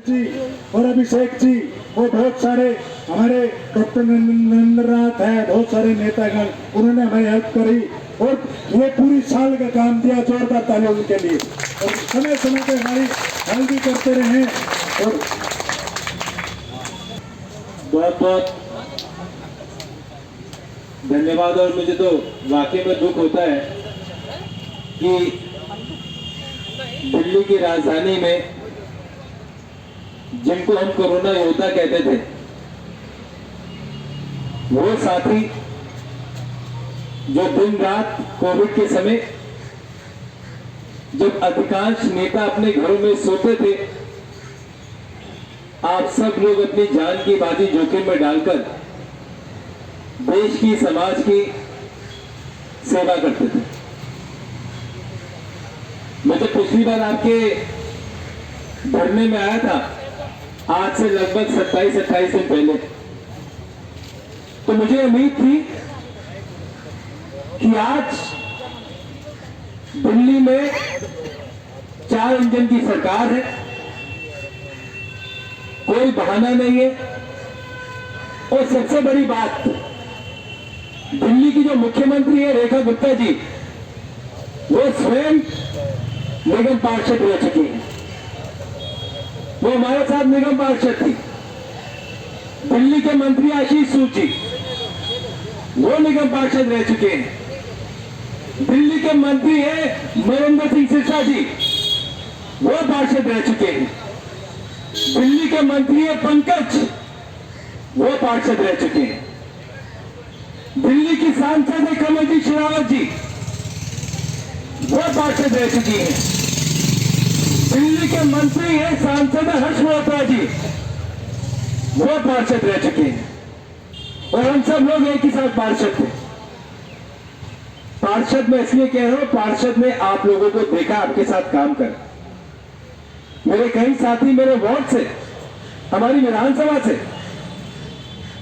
जी और अभिषेक जी वो बहुत सारे हमारे डॉक्टर नरेंद्रनाथ है, बहुत सारे नेतागण उन्होंने हमें हेल्प करी और ये पूरी साल का काम दिया। जोरदार ताली उनके लिए। और समय समय पे हमारी हेल्प भी करते रहे। और बहुत बहुत धन्यवाद। और मुझे तो वाकई में दुख होता है कि दिल्ली की राजधानी में जिनको हम कोरोना योद्धा कहते थे, वो साथी जो दिन रात कोविड के समय जब अधिकांश नेता अपने घरों में सोते थे, आप सब लोग अपनी जान की बाजी जोखिम में डालकर देश की, समाज की सेवा करते थे। मैं जब पिछली बार आपके धरने में आया था, आज से लगभग 27-28 दिन पहले, तो मुझे उम्मीद थी कि आज दिल्ली में 4 इंजन की सरकार है, कोई बहाना नहीं है। और सबसे बड़ी बात, दिल्ली की जो मुख्यमंत्री है रेखा गुप्ता जी, वो स्वयं निगम पार्षद रह चुकी हैं। वो हमारे साथ निगम पार्षद थी। दिल्ली के मंत्री आशीष सूद जी, वो निगम पार्षद रह चुके हैं। दिल्ली के मंत्री है महेंद्र सिंह सिरसा जी, वो पार्षद रह चुके हैं। दिल्ली के मंत्री है पंकज, वो पार्षद रह चुके हैं। दिल्ली की सांसद है कमलजी शेरावत जी, वो पार्षद रह चुकी हैं। दिल्ली के मंत्री है सांसद हर्ष मल्होत्रा जी, वो पार्षद रह चुके हैं। और हम सब लोग एक ही साथ पार्षद थे। पार्षद में इसलिए कह रहा हूं, पार्षद में आप लोगों को देखा, आपके साथ काम कर। मेरे कई साथी मेरे वार्ड से, हमारी विधानसभा से,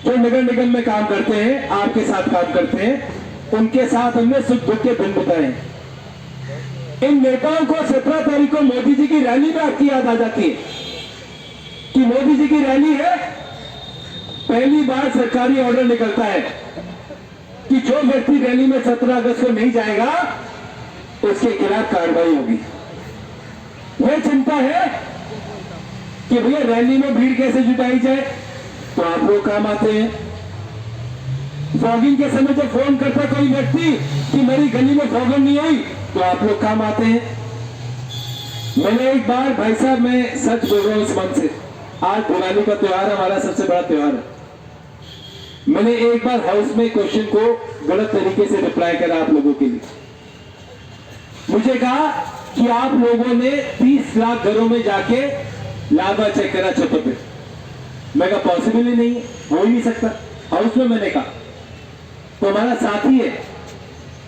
जो नगर निगम में काम करते हैं, आपके साथ काम करते हैं, उनके साथ हमने सुख दुख के दिन बिताए हैं। इन नेताओं को 17 तारीख को मोदी जी की रैली में आपकी याद आ जाती है कि मोदी जी की रैली है, पहली बार सरकारी ऑर्डर निकलता है कि जो व्यक्ति रैली में 17 अगस्त को नहीं जाएगा उसके खिलाफ कार्रवाई होगी। यह चिंता है कि भैया रैली में भीड़ कैसे जुटाई जाए, तो आप लोग काम आते हैं। फॉगिंग के समय जब फोन करता कोई व्यक्ति कि मेरी गली में फॉगिंग नहीं आई, तो आप लोग काम आते हैं। मैंने एक बार, भाई साहब मैं सच बोल रहा हूं इस मन से, आज दिवाली का त्योहार हमारा सबसे बड़ा त्योहार है। मैंने एक बार हाउस में क्वेश्चन को गलत तरीके से रिप्लाई करा आप लोगों के लिए। मुझे कहा कि आप लोगों ने 30 लाख घरों में जाके लाभा चेक करा छतों पे। मैं कहा पॉसिबल ही नहीं है, हो ही नहीं सकता। हाउस में मैंने कहा, तो हमारा साथी है,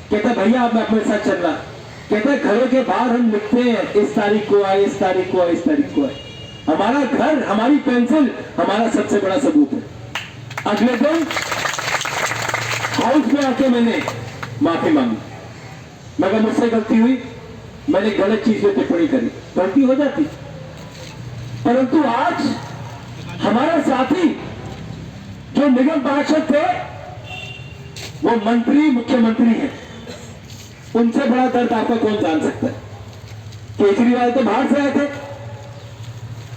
कहता भैया आप अपने साथ चलना। कहता घरों के बाहर हम लिखते हैं इस तारीख को आए, इस तारीख को आए, इस तारीख को आए। हमारा घर, हमारी पेंसिल हमारा सबसे बड़ा सबूत है। अगले दिन हाउस में आके मैंने माफी मांगी। मैं कहा मुझसे गलती हुई, मैंने गलत चीज पे टिप्पणी करी, गलती हो जाती। परंतु आज हमारा साथी जो निगम पार्षद थे, वो मंत्री, मुख्यमंत्री है। उनसे बड़ा दर्द आपका कौन जान सकता है। केजरीवाल तो बाहर से आए थे,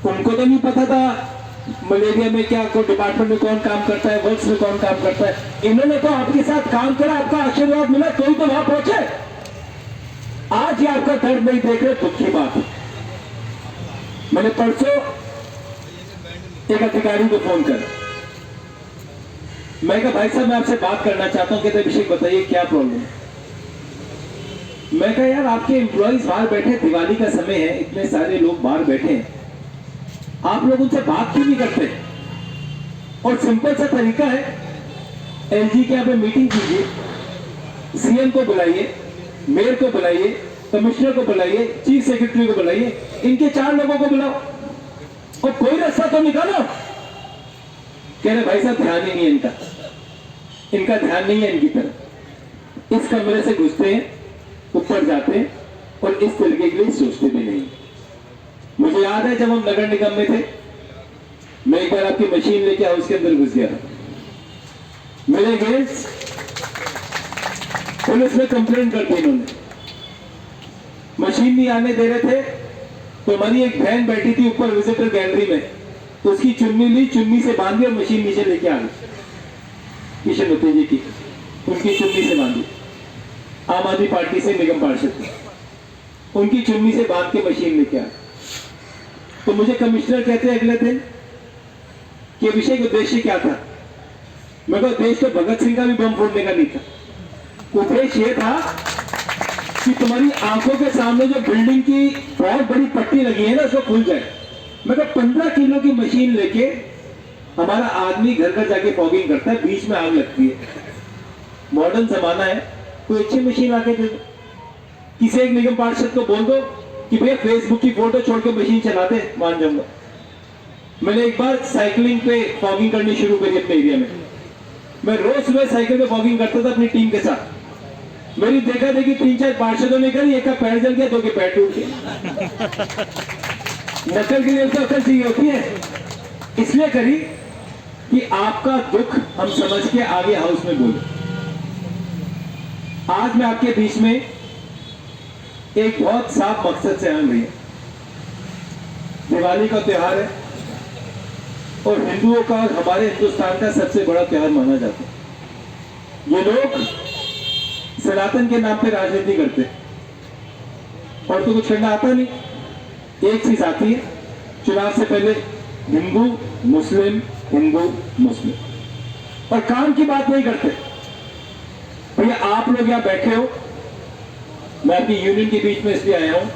उनको तो नहीं पता था मलेरिया में क्या, को डिपार्टमेंट में कौन काम करता है, वर्क्स में कौन काम करता है। इन्होंने तो आपके साथ काम करा, आपका आशीर्वाद मिला, तो ही तो वहां पहुंचे। आज ये आपका दर्द नहीं देख रहे, दुख की बात है। मैंने परसों एक अधिकारी को फोन कर, मैं कहा भाई साहब मैं आपसे बात करना चाहता हूं। कहते अभिषेक बताइए क्या प्रॉब्लम है। मैं कहा यार आपके एम्प्लॉइज बाहर बैठे, दिवाली का समय है, इतने सारे लोग बाहर बैठे हैं, आप लोग उनसे बात क्यों नहीं करते। और सिंपल सा तरीका है, एलजी के यहाँ पे मीटिंग कीजिए, सीएम को बुलाइए, मेयर को बुलाइए, कमिश्नर को बुलाइए, चीफ सेक्रेटरी को बुलाइए, इनके 4 लोगों को बुलाओ और कोई रास्ता तो निकालो। कह रहे भाई साहब ध्यान ही नहीं है इनका ध्यान नहीं है इनकी तरफ। इस कमरे से घुसते हैं, ऊपर जाते हैं और इस तरीके के लिए सोचते भी नहीं। मुझे याद है जब हम नगर निगम में थे, मैं एक बार आपकी मशीन लेके हाउस के अंदर घुस गया, मेरे अगेंस्ट पुलिस में कंप्लेंट कर दी इन्होंने। मशीन नहीं आने दे रहे थे तो हमारी एक बहन बैठी थी ऊपर विजिटर गैलरी में, तो उसकी चुन्नी ली, चुन्नी से बांधी और मशीन नीचे लेके आ गई। किशनमती जी की उनकी चुन्नी से बांधी, आम आदमी पार्टी से निगम पार्षद थी, उनकी चुन्नी से बांध के मशीन लेके आ गई। तो मुझे कमिश्नर कहते हैं अगले दिन कि विषय का उद्देश्य क्या था। मैं कहा देश तो भगत सिंह का भी बम फोड़ने का नहीं था, उद्देश्य ये था कि तुम्हारी आंखों के सामने जो बिल्डिंग की बहुत बड़ी पट्टी लगी है ना उसको खुल जाए। मैं कहा 15 किलो की मशीन लेके हमारा आदमी घर घर जाके फॉगिंग करता है, बीच में आग लगती है। मॉडर्न जमाना है, कोई अच्छी मशीन आके दे दो, किसी एक निगम पार्षद को बोल दो कि भैया फेसबुक की फोटो छोड़ के मशीन चला दे, मान जाऊंगा। मैंने एक बार साइकिलिंग पे फॉगिंग करनी शुरू करी अपने एरिया में। मैं रोज सुबह साइकिल पे फॉगिंग करता था अपनी टीम के साथ। मेरी देखा देखी 3-4 पार्षदों ने करी, एक का पैर जल गया, 2 के पैर टूट गए। नकल के लिए तो अकल चाहिए होती है, इसलिए करी कि आपका दुख हम समझ के आगे हाउस में बोले। आज मैं आपके बीच में एक बहुत साफ मकसद से आन रही है। दिवाली का त्योहार है और हिंदुओं का और हमारे हिंदुस्तान का सबसे बड़ा त्योहार माना जाता है। ये लोग सनातन के नाम पे राजनीति करते हैं और तो कुछ करना आता नहीं। एक चीज आती है, चुनाव से पहले हिंदू मुस्लिम हिंदू मुस्लिम, और काम की बात नहीं करते। भैया आप लोग यहां बैठे हो, मैं आपकी यूनियन के बीच में इसलिए आया हूं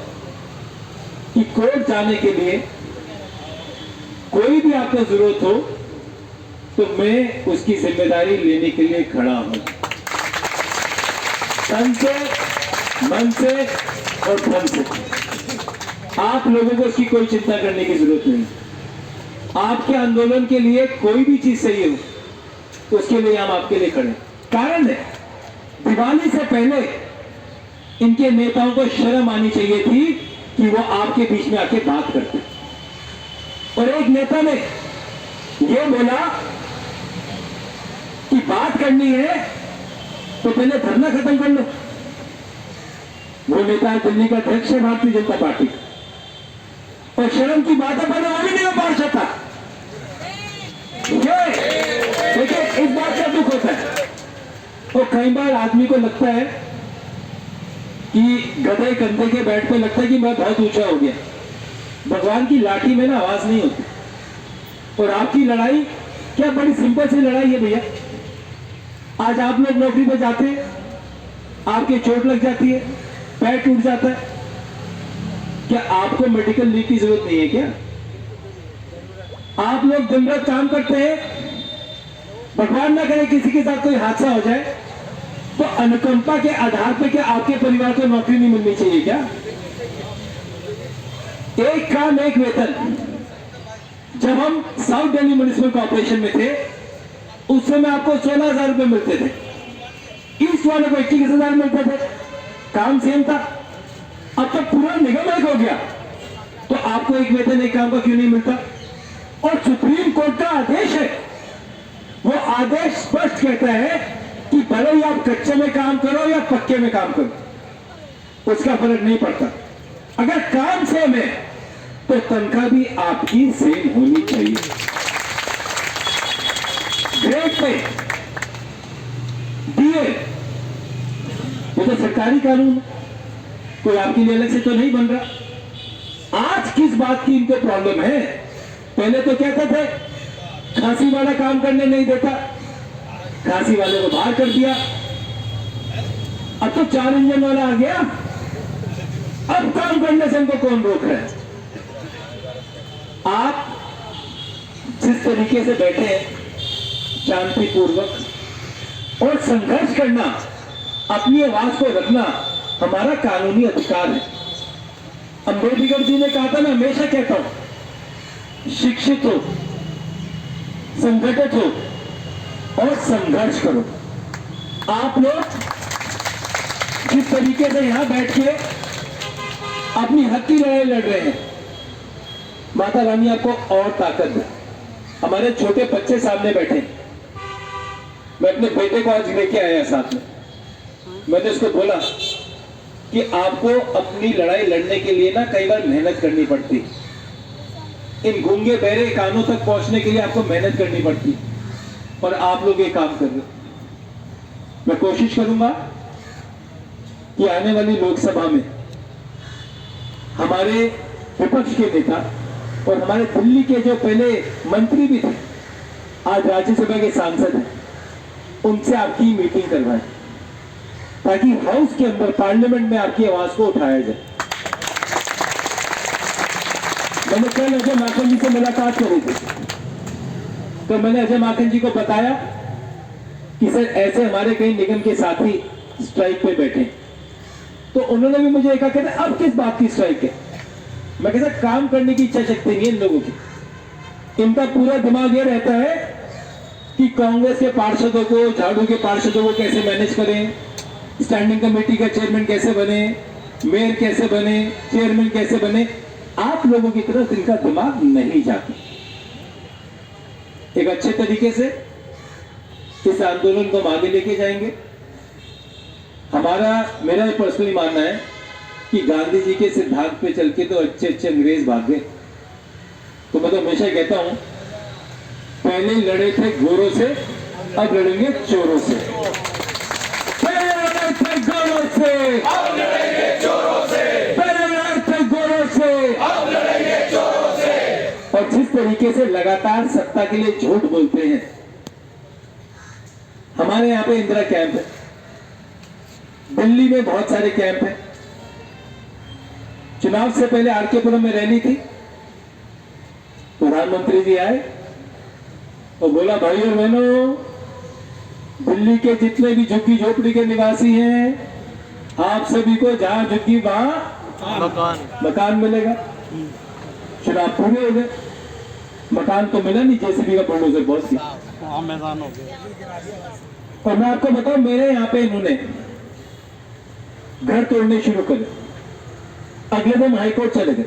कि कोर्ट जाने के लिए कोई भी आपको जरूरत हो तो मैं उसकी जिम्मेदारी लेने के लिए खड़ा हूं, तन से मन से और धन से। आप लोगों को इसकी कोई चिंता करने की जरूरत नहीं। आपके आंदोलन के लिए कोई भी चीज चाहिए हो उसके लिए हम आपके लिए खड़े। कारण है, दिवाली से पहले इनके नेताओं को शर्म आनी चाहिए थी कि वो आपके बीच में आके बात करते। और एक नेता ने ये बोला कि बात करनी है तो पहले धरना खत्म कर लो। वो नेता दिल्ली का अध्यक्ष है भारतीय जनता पार्टी, और शर्म की बात है, पहले वो भी नहीं पार सकता। ये देखिए, इस बात का दुख होता है। और कई बार आदमी को लगता है कि गधे कंधे के बैठ पे लगता है कि मैं बहुत ऊंचा हो गया। भगवान की लाठी में ना आवाज नहीं होती। और आपकी लड़ाई क्या बड़ी सिंपल सी लड़ाई है भैया। आज आप लोग नौकरी पे जाते हैं, आपके चोट लग जाती है, पैर टूट जाता है, क्या आपको मेडिकल लीव की जरूरत नहीं है क्या? आप लोग दिन रात काम करते हैं, भगवान ना करे किसी के साथ कोई हादसा हो जाए तो अनुकंपा के आधार पर क्या आपके परिवार को नौकरी नहीं मिलनी चाहिए क्या? एक काम एक वेतन। जब हम साउथ दिल्ली म्युनिसिपल कॉर्पोरेशन में थे उस समय आपको 16,000 रुपए मिलते थे, ईस्ट वाले को 21,000 मिलते थे, काम सेम था। अब तो पूरा निगम एक हो गया तो आपको एक वेतन एक काम का क्यों नहीं मिलता? और सुप्रीम कोर्ट का आदेश है, वो आदेश स्पष्ट कहता है कि भले ही आप कच्चे में काम करो या पक्के में काम करो, उसका फर्क नहीं पड़ता। अगर काम सेम है तो तनख्वाह भी आपकी सेम होनी चाहिए। ग्रेड पे डीए, ये तो सरकारी कानून है, कोई आपके लिए अलग से तो नहीं बन रहा। आज किस बात की इनको प्रॉब्लम है? पहले तो कहते थे खांसी वाला काम करने नहीं देता, खांसी वाले को बाहर कर दिया। अब तो 4 इंजन वाला आ गया, अब काम करने से इनको कौन रोक रहा है? आप जिस तरीके से बैठे हैं शांतिपूर्वक, और संघर्ष करना, अपनी आवाज को रखना हमारा कानूनी अधिकार है। अंबेडकर जी ने कहा था, मैं हमेशा कहता हूं, शिक्षित हो, संगठित हो और संघर्ष करो। आप लोग जिस तरीके से यहां बैठ के अपनी हक की लड़ाई लड़ रहे हैं, माता रानी आपको और ताकत दे। हमारे छोटे बच्चे सामने बैठे हैं। मैं अपने बेटे को आज लेके आया साथ में। मैंने उसको बोला कि आपको अपनी लड़ाई लड़ने के लिए ना कई बार मेहनत करनी पड़ती, इन गूंगे बहरे कानों तक पहुंचने के लिए आपको मेहनत करनी पड़ती, और आप लोग ये काम कर रहे हो। मैं कोशिश करूंगा कि आने वाली लोकसभा में हमारे विपक्ष के नेता और हमारे दिल्ली के जो पहले मंत्री भी थे, आज राज्यसभा के सांसद हैं, उनसे आपकी मीटिंग करवाएं, ताकि हाउस के अंदर पार्लियामेंट में आपकी आवाज को उठाया जाए। मैंने कल अजय माकन जी से मुलाकात करी थी, तो मैंने अजय माकन जी को बताया कि सर ऐसे हमारे कई निगम के साथी स्ट्राइक पे बैठे, तो उन्होंने भी मुझे कहा कहते अब किस बात की स्ट्राइक है। मैं कहता काम करने की इच्छा शक्ति नहीं है इन लोगों की। इनका पूरा दिमाग ये रहता है कि कांग्रेस के पार्षदों को, झाड़ू के पार्षदों को कैसे मैनेज करें, स्टैंडिंग कमेटी का चेयरमैन कैसे बने, मेयर कैसे बने, चेयरमैन कैसे बने। आप लोगों की तरफ इनका दिमाग नहीं जाता। एक अच्छे तरीके से इस आंदोलन को हम आगे लेके जाएंगे। मेरा पर्सनली मानना है कि गांधी जी के सिद्धांत पे चल के तो अच्छे अच्छे अंग्रेज भाग गए। तो मैं तो हमेशा कहता हूं, पहले लड़े थे गोरों से, अब लड़ेंगे चोरों से। पहले लड़े थे गोरों से, अब लड़ेंगे चोरों से। पहले लड़े थे गोरों से, अब लड़ेंगे चोरों से। और जिस तरीके से लगातार सत्ता के लिए झूठ बोलते हैं, हमारे यहां पे इंदिरा कैंप है, दिल्ली में बहुत सारे कैंप हैं। चुनाव से पहले आरकेपुरम में रैली थी, प्रधानमंत्री जी आए और बोला भाई और बहनों, दिल्ली के जितने भी झुग्गी झोपड़ी के निवासी हैं, आप सभी को जहां झुग्गी वहां मकान मिलेगा। चुनाव पूरे हो गए, मकान तो मिला नहीं, जेसीबी का बुलडोजर बहुत थी, मैदान हो गया। और मैं आपको बताऊं, मेरे यहाँ पे इन्होंने घर तोड़ने शुरू करे। अगले दिन हाईकोर्ट चले गए।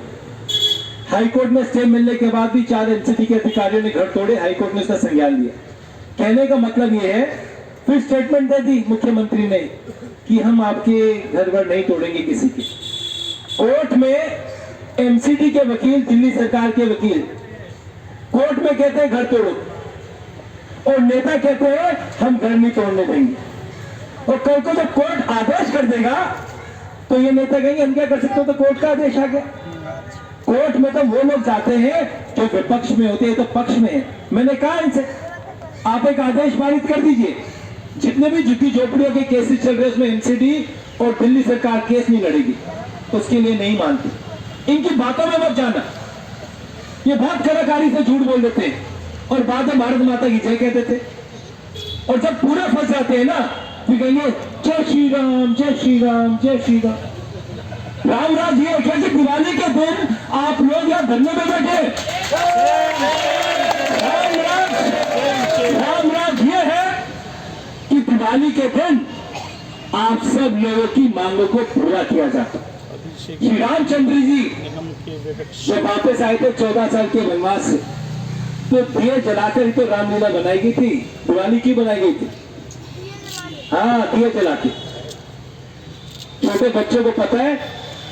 हाईकोर्ट में स्टे मिलने के बाद भी 4 एनसीटी के अधिकारियों ने घर तोड़े। हाईकोर्ट ने इसका संज्ञान लिया। कहने का मतलब यह है, फिर स्टेटमेंट दे दी मुख्यमंत्री ने कि हम आपके घर वर नहीं तोड़ेंगे किसी के। कोर्ट में एमसीडी के वकील, दिल्ली सरकार के वकील कोर्ट में कहते हैं घर तोड़ो, और नेता कहते हैं हम घर नहीं तोड़ने देंगे। और कल को जब कोर्ट आदेश कर देगा तो ये नेता कहेंगे हम क्या कर सकते हो, तो कोर्ट का आदेश आ गया। कोर्ट में तो वो लोग जाते हैं जो विपक्ष में होते हैं, तो पक्ष में है। मैंने कहा इनसे, आप एक आदेश पारित कर दीजिए, जितने भी झुग्गी झोपड़ियों के केसेस चल रहे हैं उसमें एनसीडी और दिल्ली सरकार केस नहीं लड़ेगी। उसके लिए नहीं मानती। इनकी बातों में मत जाना, ये बहुत कलाकारी से झूठ बोल देते हैं और बाद में भारत माता की जय कहते थे, और जब पूरे फंस जाते हैं ना फिर कहेंगे जय श्री राम, जय श्री राम, जय श्री राम। राम राज ये है कि दिवाली के दिन आप लोग यहाँ धरने में बैठे। राम राज ये है कि दिवाली के दिन आप सब लोगों की मांगों को पूरा किया जाता। श्री रामचंद्र जी जब वापस आए थे 14 साल के वनवास से, तो दिए जलाकर ही तो रामलीला बनाई गई थी। दिवाली की बनाई गई थी, हाँ, दिए जला के। छोटे बच्चों को पता है,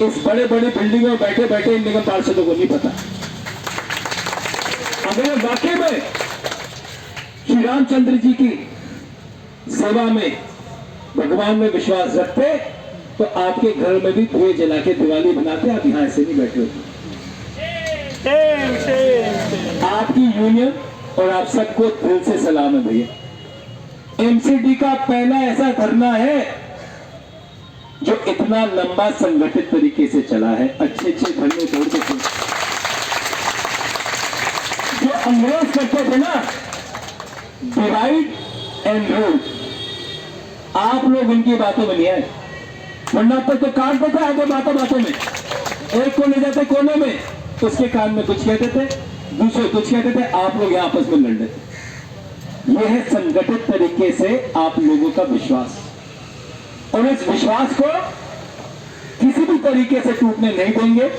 इस बड़े बड़े बिल्डिंग में बैठे बैठे इन निगम पार्षदों को नहीं पता। अगर वाकई में श्री रामचंद्र जी की सेवा में, भगवान में विश्वास रखते तो आपके घर में भी दिए जला के दिवाली बनाते। आप यहां ऐसे नहीं बैठे होते। आपकी यूनियन और आप सबको दिल से सलाम है भैया। एमसीडी का पहला ऐसा धरना है जो इतना लंबा संगठित तरीके से चला है। अच्छे अच्छे धरने तोड़ के जो अंग्रेज करते थे ना, डिवाइड एंड रूल, आप लोग उनकी बातों में नहीं आए। वरना तो काटते थे आगे बातों बातों में, एक को ले जाते कोने में, उसके कान में कुछ कहते थे, दूसरे कुछ कहते थे, आप लोग यहाँ आपस में लड़ रहे थे। यह है संगठित तरीके से आप लोगों का विश्वास, और इस विश्वास को किसी भी तरीके से टूटने नहीं देंगे।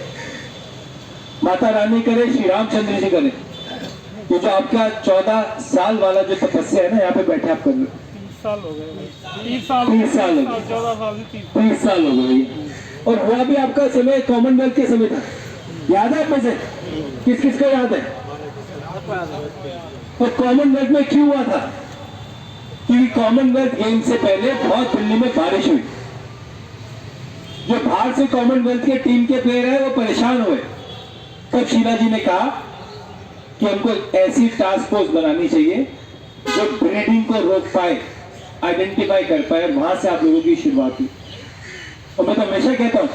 माता रानी करे, श्री रामचंद्र जी करे, तो जो आपका 14 साल वाला जो तपस्या है ना, यहाँ पे बैठे आप कर लो। 30 साल हो गए, 30 साल 30 साल हो गए। 14 साल से 30 30 साल हो गए। और हुआ भी आपका समय कॉमनवेल्थ के समय था, याद है आप में से किस किस को याद है? और कॉमनवेल्थ में क्यों हुआ था? क्योंकि कॉमनवेल्थ गेम से पहले बहुत दिल्ली में बारिश हुई। जो बाहर से कॉमनवेल्थ के टीम के प्लेयर है वो परेशान हुए। तब शीला जी ने कहा कि हमको ऐसी टास्क फोर्स बनानी चाहिए जो ब्रीडिंग को रोक पाए, आइडेंटिफाई कर पाए, और वहां से आप लोगों की शुरुआत हुई। और मैं तो हमेशा कहता हूं,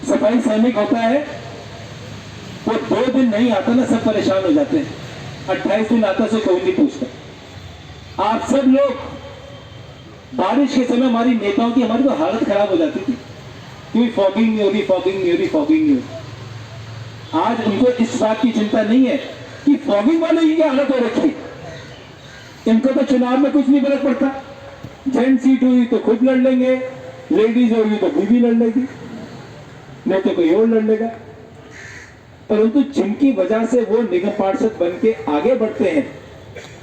सफाई सैनिक होता है वो 2 दिन नहीं आता ना, सब परेशान हो जाते हैं। 28 दिन आता से कोई नहीं पूछता। आप सब लोग, बारिश के समय हमारी नेताओं की, हमारी तो हालत खराब हो जाती थी क्योंकि फॉगिंग नहीं हो रही, फॉगिंग नहीं हो रही, फॉगिंग नहीं हो रही। आज उनको इस बात की चिंता नहीं है कि फॉगिंग वाले की क्या हालत हो रखी। इनको तो चुनाव में कुछ नहीं फर्क पड़ता। जेंट सीट हुई तो खुद लड़ लेंगे, लेडीज होगी तो बीवी लड़ लेगी, नहीं तो कोई और लड़ लेगा। परंतु जिनकी वजह से वो निगम पार्षद बन के आगे बढ़ते हैं,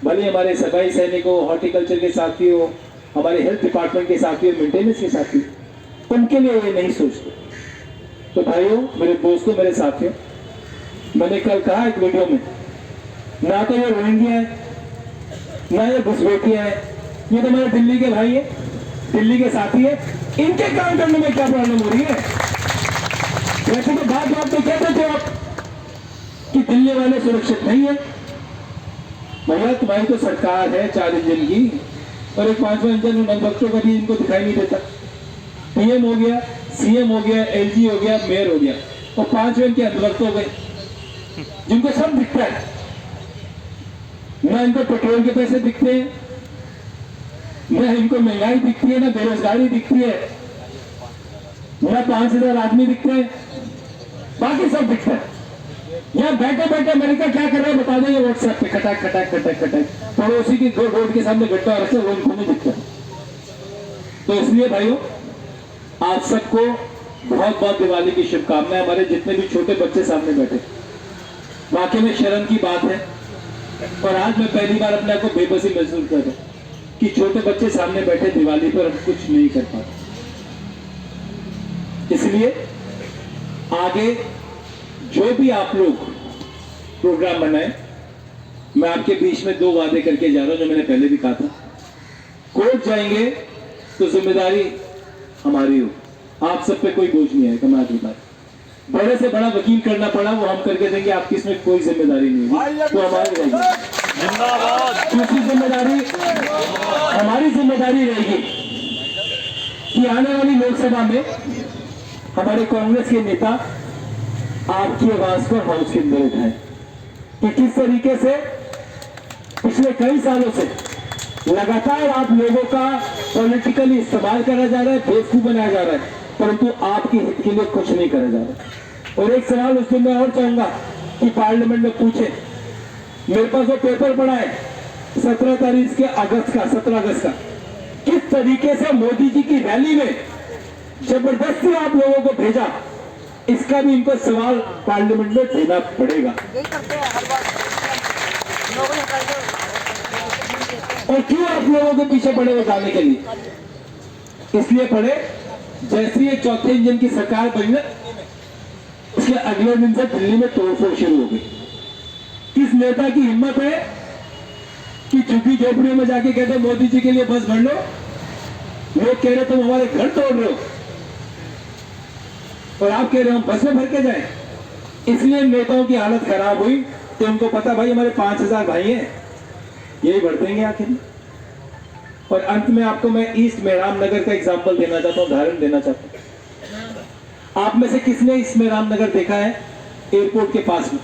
भले हमारे सफाई सैनिक हो, हॉर्टिकल्चर के साथी हो, हमारे हेल्थ डिपार्टमेंट के साथी हो, मेंटेनेंस के साथी, उनके लिए ये नहीं सोचते। तो भाइयों, मेरे दोस्तों, मेरे साथियों, मैंने कल कहा एक वीडियो में, ना तो ये रोहिंग्या है, ना ये घुसपैठिया है, ये तो हमारे दिल्ली के भाई है, दिल्ली के साथी है। इनके काम करने में क्या प्रॉब्लम हो रही है? वैसे तो बात तो कहते थे आप कि दिल्ली वाले सुरक्षित नहीं है। भैया, तुम्हारी तो सरकार है 4 इंजन की, और एक 5वां इंजन उन भक्तों का भी इनको दिखाई नहीं देता। पीएम हो गया, सीएम हो गया, एलजी हो गया, मेयर हो गया, और 5वें इनके अंधभक्त हो गए जिनको सब दिखता है। ना इनको पेट्रोल के पैसे दिखते हैं, ना इनको महंगाई दिखती है, ना बेरोजगारी दिखती है, ना 5000 आदमी दिखते हैं, बाकी सब दिखता है। यहाँ बैठे बैठे अमेरिका क्या कर रहा है बता देंगे व्हाट्सएप पे, खटाक खटाक खटाक खटाक, पड़ोसी की रोड के सामने गड्ढा रखते वो इनको नहीं दिखता। तो इसलिए भाइयों, आप सबको बहुत बहुत दिवाली की शुभकामनाएं। हमारे जितने भी छोटे बच्चे सामने बैठे, वाकई में शर्म की बात है। और आज मैं पहली बार अपने आप को बेबसी महसूस कर रहा हूं कि छोटे बच्चे सामने बैठे दिवाली पर हम कुछ नहीं कर पाते। इसलिए आगे जो भी आप लोग प्रोग्राम बनाए, मैं आपके बीच में 2 वादे करके जा रहा हूं, जो मैंने पहले भी कहा था। कोर्ट जाएंगे तो जिम्मेदारी हमारी हो, आप सब पे कोई बोझ नहीं आएगा। मैं आज बता, बड़े से बड़ा वकील करना पड़ा वो हम करके देंगे, आपकी इसमें कोई जिम्मेदारी नहीं होगी, तो हमारी रहेगी। दूसरी जिम्मेदारी, हमारी जिम्मेदारी रहेगी कि आने वाली लोकसभा में हमारे कांग्रेस के नेता आपकी आवाज को हाउस के अंदर उठाएं कि किस तरीके से पिछले कई सालों से लगातार आप लोगों का पॉलिटिकली इस्तेमाल करा जा रहा है, बेवकूफ बनाया जा रहा है, परंतु आपके हित के लिए कुछ नहीं करा जा रहा। और एक सवाल उस दिन मैं और चाहूंगा कि पार्लियामेंट में पूछे, मेरे पास वो पेपर पड़ा है 17 अगस्त का, 17 अगस्त का, किस तरीके से मोदी जी की रैली में जबरदस्ती आप लोगों को भेजा, इसका भी इनको सवाल पार्लियामेंट में देना पड़ेगा। और क्यों आप लोगों के पीछे पड़े वो जाने के लिए? इसलिए पड़े, जैसे ये 4थे इंजन की सरकार बनी ना, उसके अगले दिन से दिल्ली में तोड़फोड़ शुरू हो गई। किस नेता की हिम्मत है कि झुग्गी झोपड़ियों में जाके कहते मोदी जी के लिए बस भर लो, लोग कह रहे तुम हमारे घर तोड़ रहे हो, और आप कह रहे हो हम बस में भर के जाए। इसलिए नेताओं की हालत खराब हुई, तो उनको पता भाई हमारे 5000 भाई हैं, यही भर देंगे आखिर। और अंत में आपको मैं ईस्ट मेहराम नगर का एग्जाम्पल देना चाहता हूं, उदाहरण देना चाहता हूं। आप में से किसने ईस्ट मेहराम नगर देखा है? एयरपोर्ट के पास में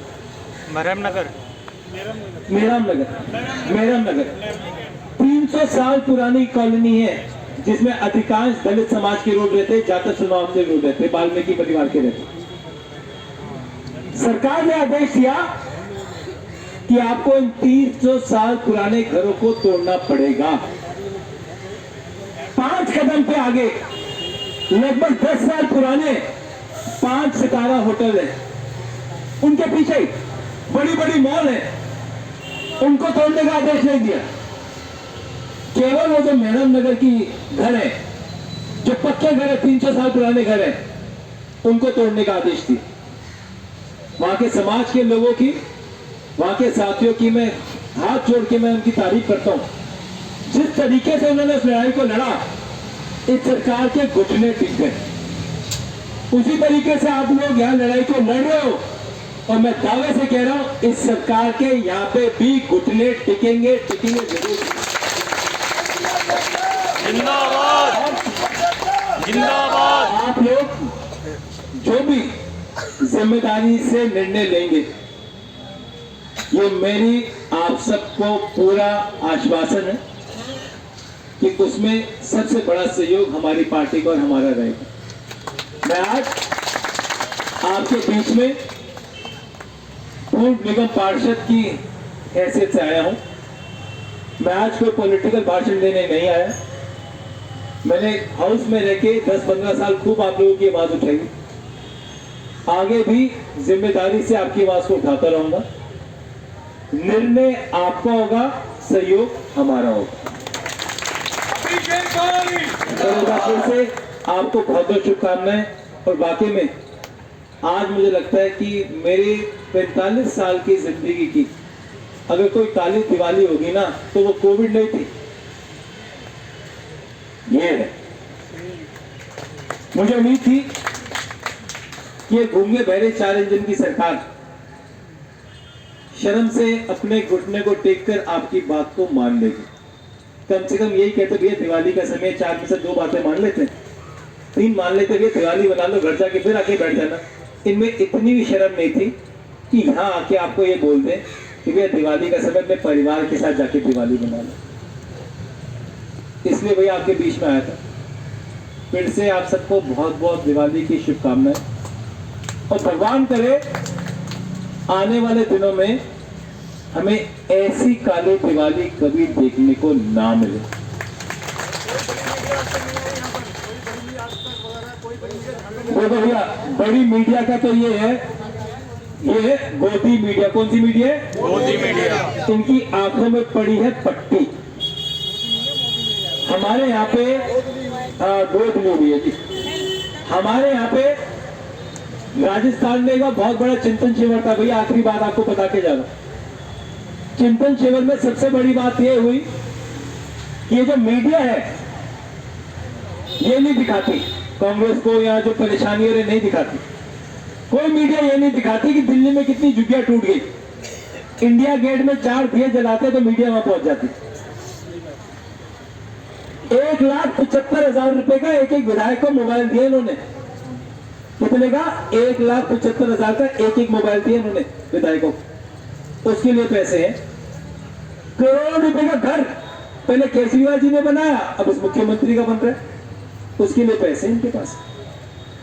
मेहराम नगर, मेहराम नगर 300 साल पुरानी कॉलोनी है, जिसमें अधिकांश दलित समाज के लोग रहते, जाट समाज के लोग रहते, वाल्मीकि परिवार के रहते। सरकार ने आदेश दिया कि आपको इन 300 साल पुराने घरों को तोड़ना पड़ेगा। 5 कदम पे आगे लगभग 10 साल पुराने 5 सितारा होटल है, उनके पीछे बड़ी बड़ी मॉल है, उनको तोड़ने का आदेश नहीं दिया। केवल वो जो मेहरम नगर की घर है, जो पक्के घर है, 300 साल पुराने घर है, उनको तोड़ने का आदेश दिया। वहां के समाज के लोगों की, वहां के साथियों की मैं हाथ जोड़ के मैं उनकी तारीफ करता हूं। जिस तरीके से उन्होंने उस लड़ाई को लड़ा, इस सरकार के घुटने टिक गए। उसी तरीके से आप लोग यहाँ लड़ाई को लड़ रहे हो, और मैं दावे से कह रहा हूं इस सरकार के यहाँ पे भी घुटने टिकेंगे, टिकेंगे जरूर। जिंदाबाद, जिंदाबाद। आप लोग जो भी जिम्मेदारी से निर्णय लेंगे, ये मेरी आप सबको पूरा आश्वासन है कि उसमें सबसे बड़ा सहयोग हमारी पार्टी का और हमारा रहेगा। मैं आज आपके बीच में पूर्व निगम पार्षद की हैसियत से आया हूं। मैं आज कोई पॉलिटिकल भाषण देने नहीं आया। मैंने हाउस में रह के 10-15 साल खूब आप लोगों की आवाज उठाई। आगे भी जिम्मेदारी से आपकी आवाज को उठाता रहूंगा। निर्णय आपका होगा, सहयोग हमारा होगा। फिर से आपको बहुत बहुत शुभकामनाएं। और वाकई में आज मुझे लगता है कि मेरे 45 साल की जिंदगी की अगर कोई काली दिवाली होगी ना, तो वो कोविड नहीं थी, ये है। मुझे उम्मीद थी कि ये गूंगे बहरे 4 इंजन की सरकार शर्म से अपने घुटने को टेक कर आपकी बात को मान लेगी। कम से कम यही कहते भैया दिवाली का समय 4 में से 2 बातें मान लेते, 3 मान लेते, भैया दिवाली बना लो, घर जाके फिर आके बैठ जाना। इनमें इतनी भी शर्म नहीं थी कि यहाँ आके आपको ये बोल दें कि भैया दिवाली का समय अपने परिवार के साथ जाके दिवाली बना लो। इसलिए भैया आपके बीच में आया था। फिर से आप सबको बहुत बहुत दिवाली की शुभकामनाएं, और भगवान करे आने वाले दिनों में हमें ऐसी काली दिवाली कभी देखने को ना मिले। तो भैया बड़ी मीडिया का तो ये है गोदी मीडिया। कौन सी मीडिया है? गोदी मीडिया। इनकी आंखों में पड़ी है पट्टी। हमारे यहाँ पे गोद मीडिया जी, हमारे यहाँ पे राजस्थान में एक बहुत बड़ा चिंतन शिविर था। भैया आखिरी बात आपको बता के जा रहा हूं। चिंतन शिविर में सबसे बड़ी बात यह हुई कि ये जो मीडिया है ये नहीं दिखाती कांग्रेस को, या जो परेशानी है नहीं दिखाती। कोई मीडिया ये नहीं दिखाती कि दिल्ली में कितनी झुग्गियां टूट गई। इंडिया गेट में 4 दिए जलाते तो मीडिया वहां पहुंच जाती। 1,75,000 रुपए का एक विधायक को मोबाइल दिया इन्होंने। कितने का? 1,75,000 का एक मोबाइल दिया इन्होंने विधायकों को। उसके लिए पैसे हैं। करोड़ों रुपए का घर पहले केजरीवाल जी ने बनाया, अब इस मुख्यमंत्री का बन रहा है, उसके लिए पैसे इनके पास।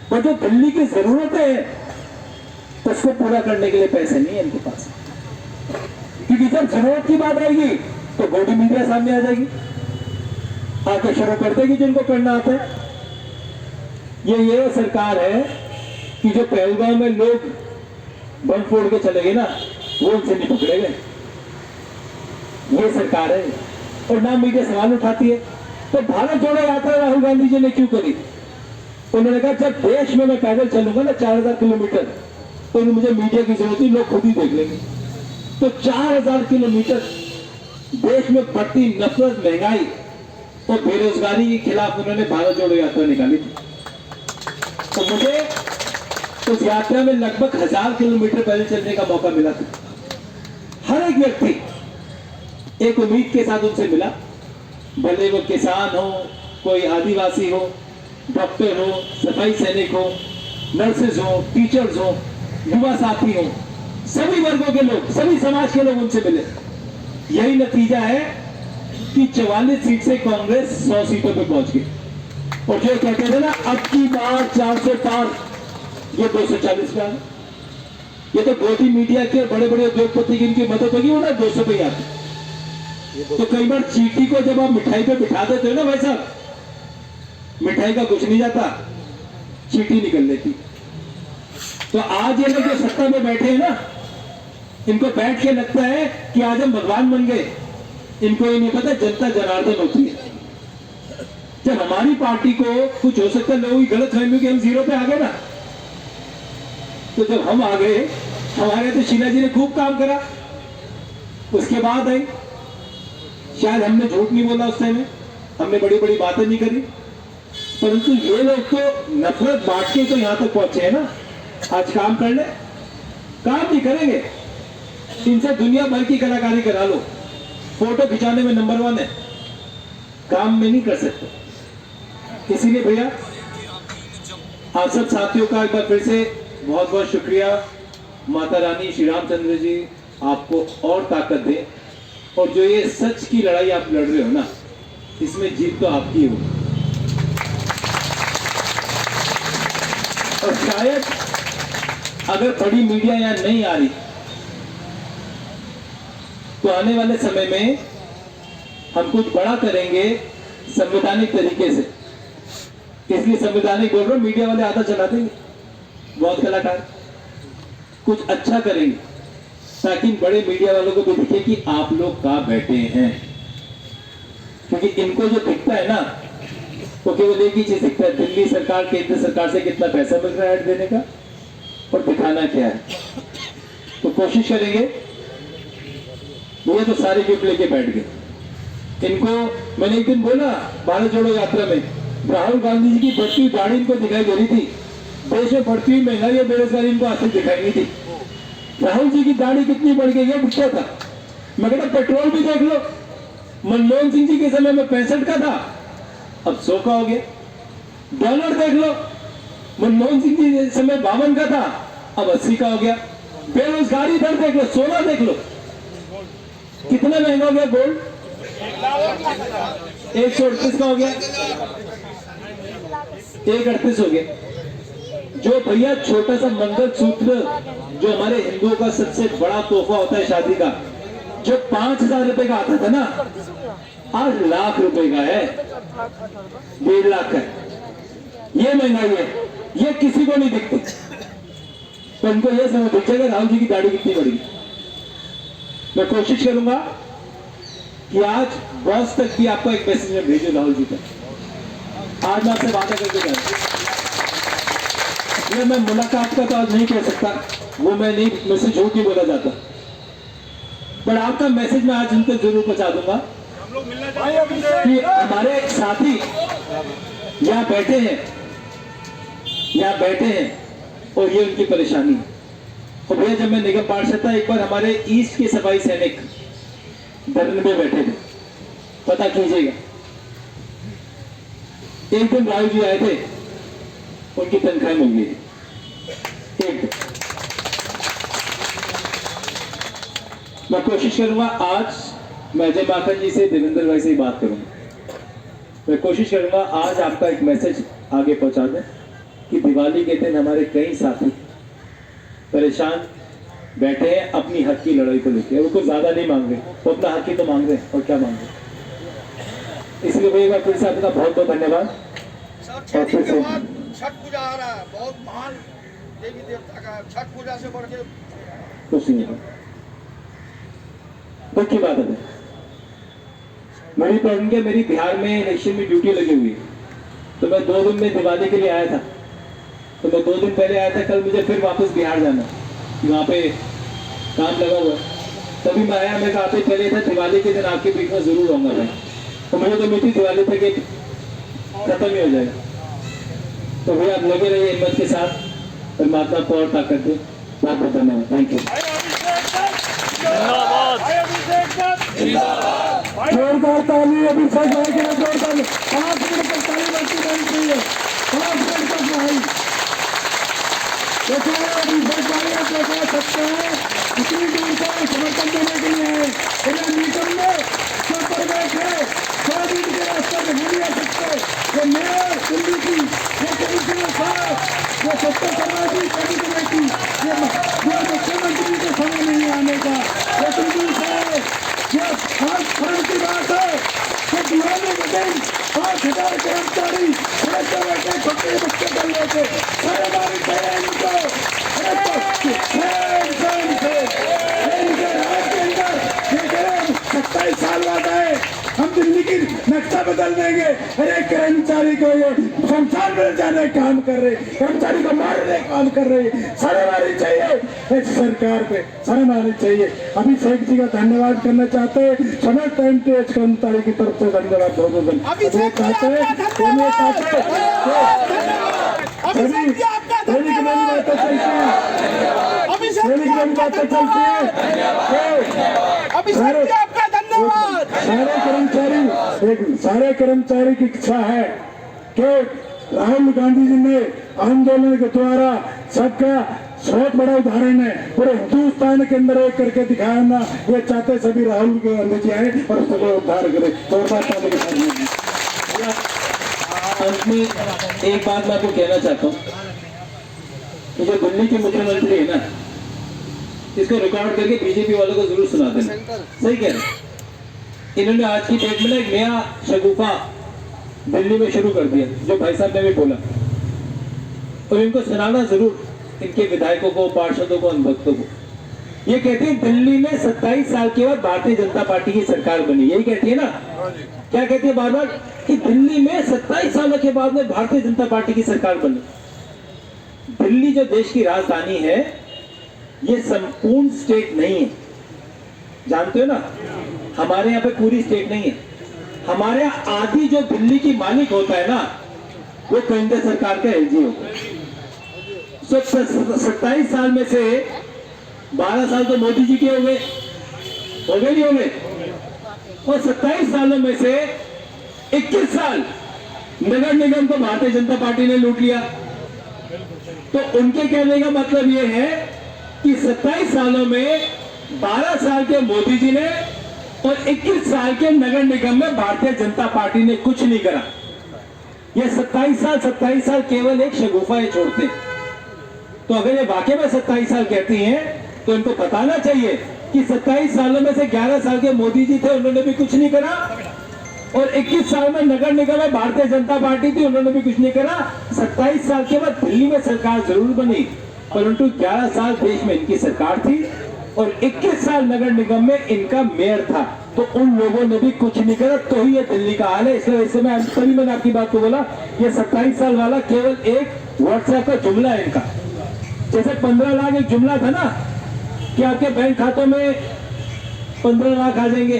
पर जो दिल्ली की जरूरतें हैं उसको पूरा करने के लिए पैसे नहीं है इनके पास। क्योंकि जब जरूरत की बात आएगी तो गोदी मीडिया सामने आ जाएगी, आके शुरू कर देगी जिनको करना आता है। ये सरकार है कि जो पहलगांव में लोग बम फोड़ के चले गए ना, वो उनसे नहीं पकड़े गए। ये सरकार है। और ना मीडिया सवाल उठाती है। तो भारत जोड़ो यात्रा राहुल गांधी जी ने क्यों करी? उन्होंने कहा जब देश में मैं पैदल चलूंगा ना 4000 किलोमीटर, तो मुझे मीडिया की जरूरत नहीं, लोग खुद ही देख लेंगे। तो 4000 किलोमीटर देश में बढ़ती नफरत, महंगाई और बेरोजगारी के खिलाफ उन्होंने भारत जोड़ो यात्रा निकाली थी। तो मुझे उस यात्रा में लगभग 1000 किलोमीटर पैदल चलने का मौका मिला था। हर एक व्यक्ति एक उम्मीद के साथ उनसे मिला, भले वो किसान हो, कोई आदिवासी हो, डॉक्टर हो, सफाई सैनिक हो, नर्सेज हो, टीचर्स हो, युवा साथी हो, सभी वर्गों के लोग, सभी समाज के लोग उनसे मिले। यही नतीजा है कि 44 सीट से कांग्रेस 100 सीटों पे पहुंच गई। और जो कहते थे ना अब की बार 400 पार, ये 240 पे आ गए। ये तो गोदी मीडिया के बड़े बड़े उद्योगपति की इनकी मदद होगी, वो ना 200 पे आते। तो कई बार चीटी को जब आप मिठाई पे बिठा देते हो ना भाई साहब, मिठाई का कुछ नहीं जाता, चीटी निकल लेती। तो आज ये लोग जो सत्ता में बैठे हैं ना, इनको बैठ के लगता है कि आज हम भगवान बन गए। इनको ये नहीं पता जनता जनार्दन होती है। जब हमारी पार्टी को कुछ हो सकता है लोगों की गलत फहमी कि हम जीरो पे आ गए ना, तो जब हम आ गए, हमारे तो शीला जी ने खूब काम करा, उसके बाद आई, शायद हमने झूठ नहीं बोला उस टाइम में, हमने बड़ी बड़ी बातें नहीं करी, परंतु ये लोग तो नफरत बांट के तो यहां तक पहुंचे हैं ना। आज काम कर ले, काम नहीं करेंगे, इनसे दुनिया भर की कलाकारी करा लो, फोटो खिंचाने में नंबर 1 है, काम में नहीं कर सकते। इसीलिए भैया आप सब साथियों का एक बार फिर से बहुत बहुत शुक्रिया। माता रानी श्री रामचंद्र जी आपको और ताकत दे, और जो ये सच की लड़ाई आप लड़ रहे हो ना, इसमें जीत तो आपकी हो। और शायद अगर बड़ी मीडिया यहां नहीं आ रही तो आने वाले समय में हम कुछ बड़ा करेंगे संवैधानिक तरीके से। इसलिए संवैधानिक बोल रहा हूं, मीडिया वाले आधा चला देंगे, बहुत कलाकार कुछ अच्छा करेंगे ताकि बड़े मीडिया वालों को भी दिखे कि आप लोग कहां बैठे हैं। क्योंकि इनको जो दिखता है ना, वो केवल एक ही चीज दिखता है, दिल्ली सरकार केंद्र सरकार से कितना पैसा मिल रहा है ऐड देने का, और दिखाना क्या है। तो कोशिश करेंगे। ये तो सारे गिफ्ट लेके बैठ गए। इनको मैंने एक दिन बोला भारत जोड़ो यात्रा में, राहुल गांधी जी की बढ़ती हुई दाढ़ी इनको दिखाई दे रही थी, देश में बढ़ती हुई महंगाई और बेरोजगारी इनको आज तक दिखाई नहीं थी। राहुल जी की दाढ़ी कितनी बढ़ गई है पूछा था। मैं कहता पेट्रोल भी देख लो, मनमोहन सिंह जी के समय में 65 का था, अब 100 का हो गया। डॉलर देख लो, मनमोहन सिंह जी के समय 52 का था, अब 80 का हो गया। बेरोजगारी दर देख लो, सोना देख लो, कितना महंगा हो गया। गोल्ड 138 का हो गया, 138 हो गया। जो भैया छोटा सा मंगलसूत्र, जो हमारे हिंदुओं का सबसे बड़ा तोहफा होता है शादी का, जो 5,000 रुपए का आता था ना, आज लाख रुपए का है, 1.5 लाख का है। ये महंगाई है, ये किसी को नहीं दिखती। तो उनको यह समझ दिखेगा राहुल जी की दाढ़ी कितनी बढ़ी। मैं कोशिश करूंगा कि आज बॉस तक भी आपको एक मैसेज में भेजो राहुल जी का। आज मैं आपसे वादा करके जा रहा हूं, मैं मुलाकात का तो आज नहीं कह सकता, वो मैं नहीं, मुझसे झूठ नहीं बोला जाता, पर आपका मैसेज मैं आज उनको जरूर पहुंचा दूंगा कि हमारे साथी यहाँ बैठे हैं और ये उनकी परेशानी है। और भैया जब मैं निगम पार्षद था, एक बार हमारे ईस्ट के सफाई सैनिक धरने में बैठे थे, पता कीजिएगा। एक दिन राहुल जी आए थे, उनकी तनख्वाह मिल गई थी एक दिन। मैं कोशिश करूंगा आज मैं अजय माखन जी से, देवेंद्र भाई से ही बात करूंगा। मैं कोशिश करूंगा आज आपका एक मैसेज आगे पहुंचा दें कि दिवाली के दिन हमारे कई साथी परेशान बैठे हैं अपनी हक की लड़ाई को लेकर। वो कुछ ज्यादा नहीं मांग रहे, वो अपना हक ही तो मांग रहे हैं, और क्या मांग रहे। इसलिए मैं एक बार फिर से आपका बहुत बहुत धन्यवाद। और फिर से छठ पूजा आ रहा है, बहुत महान देवी देवता का, छठ पूजा से बढ़ के कुछ नहीं है। दुख की बात है, मेरी प्रॉब्लम क्या, मेरी बिहार में इलेक्शन में ड्यूटी लगी हुई है, तो मैं 2 दिन में दिवाली के लिए आया था, तो मैं 2 दिन पहले आया था, कल मुझे फिर वापस बिहार जाना, वहाँ पे काम लगा हुआ। तभी मैं आया, मैं आते पहले था दिवाली के दिन आपके बीच में जरूर आऊंगा भाई, तो मुझे तो मीठी दिवाली तक खत्म ही हो जाएगा। तो भैया आप लगे रहिए हिम्मत के साथ, परमात्मा को और ताकत दे। बहुत बहुत धन्यवाद, थैंक यू। जोरदार ताली अभिषेक भाई के लिए, जोरदार 5 मिनट तक ताली बजती रहनी चाहिए, 5 मिनट तक भाई। देखो अभिषेक भाई आप लोग कह सकते हैं इतनी दूर से समर्थन देने के लिए आए, इन्हें मीटिंग में जो पर बैठे 100 दिन के रास्ते में नहीं आ सकते। ये मेयर दिल्ली की, ये कमिश्नर साहब, ये सत्ता समाजी कभी कमेटी, ये मुख्यमंत्री के समय नहीं आने का, लेकिन दूर से ये खास फर्म की बात है कि दिवाली के दिन 5,000 कर्मचारी बैठे बैठे छोटे बच्चे कर लेते, सारे बारी इनको 27 साल बाद आए, हम दिल्ली की नक्शा बदल देंगे। अरे कर्मचारी को ये शमशान में जाने का काम कर रहे, कर्मचारी को मारने का काम कर रहे, शर्म आनी चाहिए इस सरकार पे, शर्म आनी चाहिए। अभिषेक जी का धन्यवाद करना चाहते हैं, समय टाइम पे कर्मचारी की तरफ से धन्यवाद सारे कर्मचारी की इच्छा है कि राहुल गांधी जी ने आंदोलन के द्वारा सबका बहुत बड़ा उदाहरण है, पूरे हिंदुस्तान के अंदर एक करके दिखाया ना, ये चाहते सभी राहुल गांधी जी आए और उसको उद्धार करे। तो अंत में एक बात मैं आपको कहना चाहता हूँ कि जो दिल्ली के मुख्यमंत्री है ना, इसको रिकॉर्ड करके बीजेपी वालों को जरूर सुना देना। सही कह रहे हैं, इन्होंने आज की डेट में ना एक नया शगुफा दिल्ली में शुरू कर दिया, जो भाई साहब ने भी बोला, और इनको सुनाना जरूर, इनके विधायकों को, पार्षदों को, अनुभक्तों को। ये कहते हैं दिल्ली में 27 साल के बाद भारतीय जनता पार्टी की सरकार बनी, यही कहती है ना? क्या कहती है बार बार कि दिल्ली में 27 सालों के बाद में भारतीय जनता पार्टी की सरकार बनी। दिल्ली जो देश की राजधानी है, ये संपूर्ण स्टेट नहीं है, जानते हो ना? हमारे यहाँ पे पूरी स्टेट नहीं है। हमारे यहाँ आधी जो दिल्ली की मालिक होता है ना, वो केंद्र सरकार का एलजी होता है। 27 साल में से 12 साल तो मोदी जी के हो गए नहीं हो गए, और 27 सालों में से 21 साल नगर निगम को भारतीय जनता पार्टी ने लूट लिया। तो उनके कहने का मतलब यह है कि 27 सालों में 12 साल के मोदी जी ने और 21 साल के नगर निगम में भारतीय जनता पार्टी ने कुछ नहीं करा। ये 27 साल केवल एक शगुफा है छोड़ते। तो अगर ये वाकई में 27 साल कहती हैं, तो इनको बताना चाहिए कि 27 सालों में से 11 साल के मोदी जी थे, उन्होंने भी कुछ नहीं करा, और 21 साल में नगर निगम में भारतीय जनता पार्टी थी, उन्होंने भी कुछ नहीं करा। 27 साल के बाद दिल्ली में सरकार जरूर बनी, परंतु 11 साल देश में इनकी सरकार थी और 21 साल नगर निगम में इनका मेयर था। तो उन लोगों ने भी कुछ नहीं करा, तो ही ये दिल्ली का हाल है। इसलिए इस समय तभी मैंने आपकी बात को बोला, ये 27 साल वाला केवल एक व्हाट्सएप का जुमला है इनका। जैसे 15 लाख एक जुमला था ना कि आपके बैंक खातों में 15 लाख आ जाएंगे,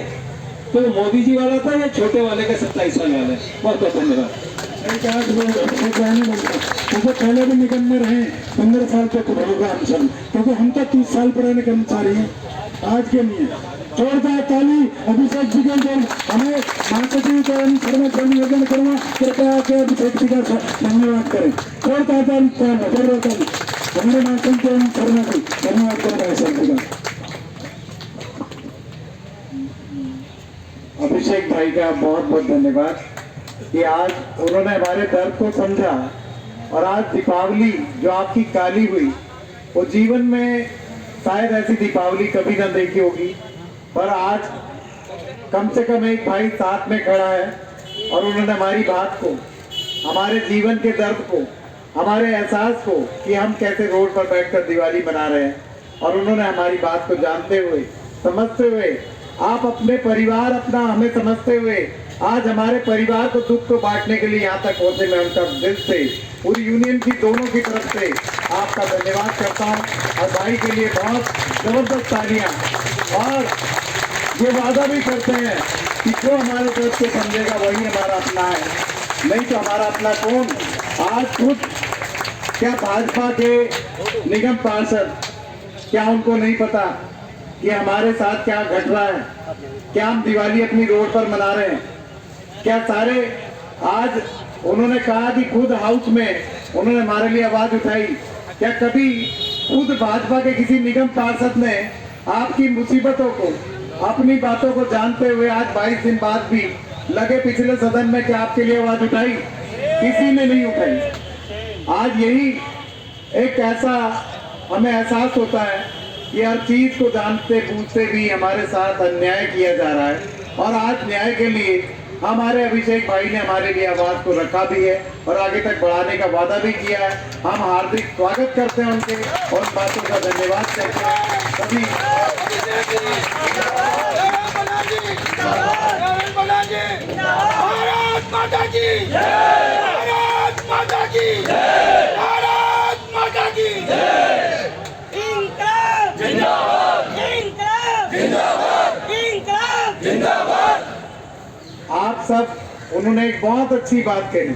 तो मोदी जी वाला था, या छोटे वाले का 27 साल वाला है। बहुत बहुत धन्यवाद। क्योंकि पहले भी निगम में रहे 15 साल तक होगा हम सब, क्योंकि हम तो 30 साल पुराने कर्मचारी हैं, आज के नहीं है। जोरदार ताली अभिषेक जी के लिए। हमें महासचिव शर्मा से निवेदन करूंगा, कृपया के अभिषेक जी का धन्यवाद करें। जोरदार ताली हमारे महासचिव शर्मा जी धन्यवाद करें अभिषेक जी का। अभिषेक भाई का बहुत बहुत धन्यवाद कि आज उन्होंने हमारे दर्द को समझा, और आज दीपावली जो आपकी काली हुई, वो जीवन में शायद ऐसी दीपावली कभी ना देखी होगी, पर आज कम से कम एक भाई साथ में खड़ा है और उन्होंने हमारी बात को, हमारे जीवन के दर्द को, हमारे एहसास को कि हम कैसे रोड पर बैठकर दिवाली मना रहे हैं, और उन्होंने हमारी बात को जानते हुए, समझते हुए, आप अपने परिवार अपना हमें समझते हुए आज हमारे परिवार को दुख को बांटने के लिए यहाँ तक पहुंचे। मैं उनका दिल से, पूरी यूनियन की दोनों की तरफ से आपका धन्यवाद करता हूँ, और भाई के लिए बहुत जबरदस्त तालियां, और ये वादा भी करते हैं कि जो हमारे दर्द को समझेगा वही हमारा अपना है, नहीं तो हमारा अपना कौन। आज खुद क्या भाजपा के निगम पार्षद, क्या उनको नहीं पता कि हमारे साथ क्या घट रहा है? क्या हम दिवाली अपनी रोड पर मना रहे हैं? क्या सारे आज उन्होंने कहा कि खुद हाउस में उन्होंने हमारे लिए आवाज उठाई, क्या कभी खुद भाजपा के किसी निगम पार्षद ने आपकी मुसीबतों को, अपनी बातों को जानते हुए आज 22 दिन बाद भी लगे पिछले सदन में क्या आपके लिए आवाज उठाई? किसी ने नहीं उठाई। आज यही एक ऐसा हमें एहसास होता है कि हर चीज को जानते पूछते भी हमारे साथ अन्याय किया जा रहा है, और आज न्याय के लिए हमारे अभिषेक भाई ने हमारे लिए आवाज को रखा भी है और आगे तक बढ़ाने का वादा भी किया है। हम हार्दिक स्वागत करते हैं उनके, और उन बातों का धन्यवाद करते हैं सभी। की जय, भारत माता की जय, भारत माता की जय। इंकलाब जिंदाबाद, इंकलाब जिंदाबाद, इंकलाब जिंदाबाद। आप सब, उन्होंने एक बहुत अच्छी बात कही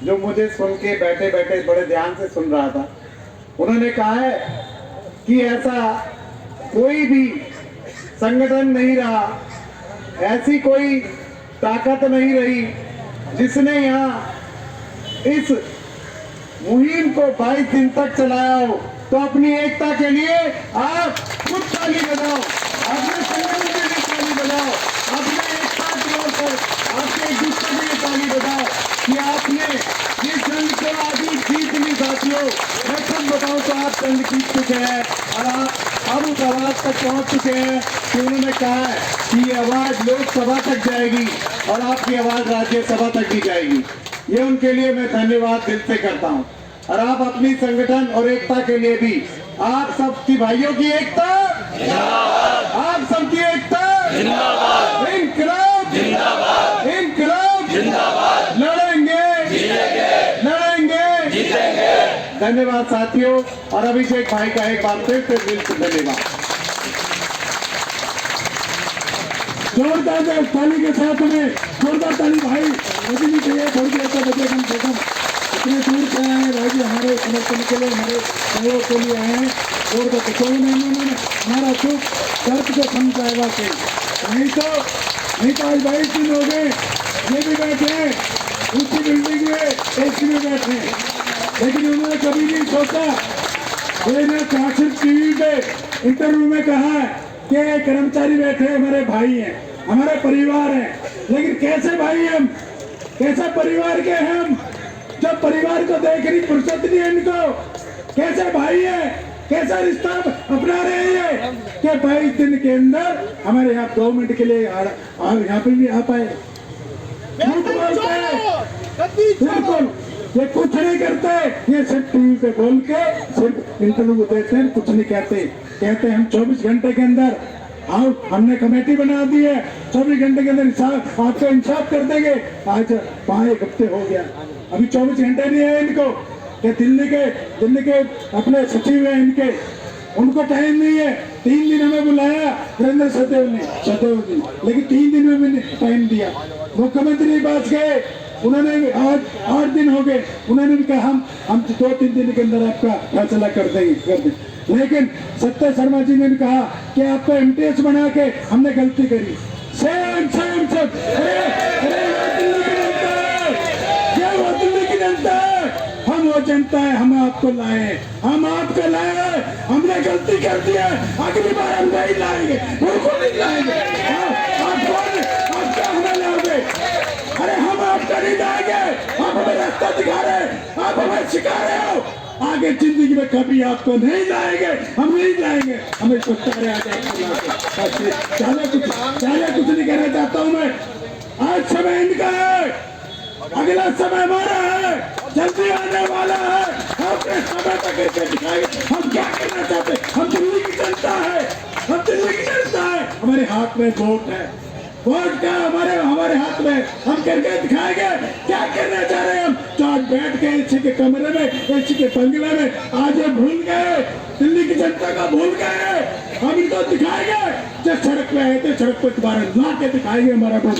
जो मुझे सुन के बैठे बैठे बड़े ध्यान से सुन रहा था। उन्होंने कहा है कि ऐसा कोई भी संगठन नहीं रहा, ऐसी कोई ताकत नहीं रही जिसने यहाँ इस मुहिम को 22 दिन तक चलाया हो। तो अपनी एकता के लिए आप खुद ताली बजाओ, अपने संगठन के लिए ताली बजाओ, अपने एकता के ओर आपके एक दूसरे के लिए ताली बजाओ कि आपने ये जंग को आदि जीत ली। साथियों, मैं सच बताऊं तो आप जंग जीत चुके हैं और आप अब उस आवाज तक पहुंच चुके हैं कि उन्होंने कहा है कि ये आवाज लोकसभा तक जाएगी और आपकी आवाज राज्यसभा तक भी जाएगी। ये उनके लिए मैं धन्यवाद दिल से करता हूं। और आप अपनी संगठन और एकता के लिए भी, आप सबकी भाइयों की एकता, आप सबकी एकता, इंकलाब, इंकलाब, लड़ेंगे, लड़ेंगे, धन्यवाद साथियों। और अभिषेक भाई का एक बार फिर से दिल से धन्यवाद। जोरदार ताली के साथ में, जोरदार ताली भाई मुझे नहीं चाहिए, थोड़ी देर तक बचे कम से कम। इतने दूर से आए हैं भाई जी, हमारे समर्थन के लिए, हमारे सहयोग के लिए आए हैं। जोरदार कोई नहीं, हमारा सुख दर्द को समझाएगा कोई नहीं तो आज 22 दिन हो गए ये भी बैठे हैं उसी बिल्डिंग में, एसी में बैठे हैं, लेकिन उन्होंने कभी नहीं सोचा। मैंने सिर्फ टीवी पे इंटरव्यू में कहा कि कर्मचारी बैठे हमारे भाई हैं, हमारे परिवार हैं, लेकिन कैसे भाई हम, कैसे परिवार के हम, जब परिवार को देखने की फुर्सत नहीं है इनको, कैसे भाई है, कैसा रिश्ता अपना रहे हैं कि 22 दिन के अंदर हमारे यहाँ 2 मिनट के लिए यहाँ पे भी आ पाए। बिल्कुल, ये कुछ नहीं करते, ये सिर्फ टीवी पे बोल के सिर्फ इंटरव्यू देते हैं, कुछ नहीं कहते हम 24 घंटे के अंदर आओ, हमने कमेटी बना दी है, 24 घंटे के अंदर इंसाफ आपको इंसाफ कर देंगे। आज 1 हफ्ते हो गया, अभी 24 घंटे नहीं है इनको कि दिल्ली के अपने सचिव हैं इनके, उनको टाइम नहीं है। 3 दिन हमें बुलाया वीरेंद्र सदेव ने, लेकिन 3 दिन में भी टाइम दिया। मुख्यमंत्री के पास गए, उन्होंने भी आज 8 दिन हो गए, उन्होंने भी कहा हम 2-3 दिन के अंदर आपका फैसला कर देंगे। लेकिन सत्य शर्मा जी ने भी कहा कि आपको एमटीएस बना के हमने गलती करी। सेम वो दिल्ली की जनता है, हम वो जनता है, हम आपको लाए, हमने गलती कर दी है, अगली बार हम नहीं लाएंगे, बिल्कुल नहीं लाएंगे। आप क्या हमें लाओगे? अरे हम आपका नहीं लाएंगे, आप हमें रास्ता दिखा रहे, आप हमें सिखा रहे हो, आगे जिंदगी में कभी आपको नहीं लाएंगे, हम नहीं लाएंगे, हमें सोचता रहे ज्यादा कुछ नहीं कहना चाहता हूँ मैं। आज समय इनका है, अगला समय हमारा है, जल्दी आने वाला है, अपने समय तक करके दिखाएंगे हम क्या करना चाहते हैं। हम दिल्ली की जनता है, हमारे हाथ में वोट है, वोट का हमारे हाथ में, हम करके दिखाएंगे क्या करना चाह रहे हैं हम। जो आज बैठ के एसी के कमरे में, एसी के बंगले में आज ये भूल गए, दिल्ली की जनता का भूल गए, हम इनको दिखाएंगे। जब सड़क पे आए थे, सड़क पे दोबारा ला के दिखाएंगे हमारा वोट।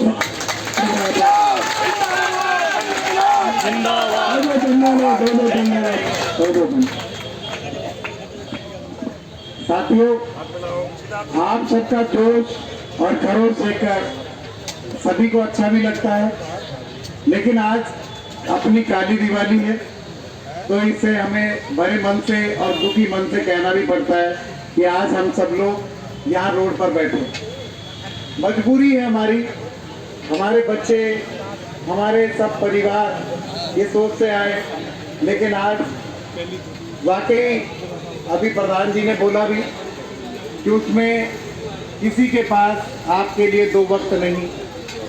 साथियों, आप सबका जोश और खरोश देखकर सभी को अच्छा भी लगता है, लेकिन आज अपनी काली दिवाली है, तो इसे हमें बड़े मन से और दुखी मन से कहना भी पड़ता है कि आज हम सब लोग यहाँ रोड पर बैठे। मजबूरी है हमारी, हमारे बच्चे, हमारे सब परिवार ये सोच से आए, लेकिन आज वाकई अभी प्रधान जी ने बोला भी कि उसमें किसी के पास आपके लिए 2 वक्त नहीं।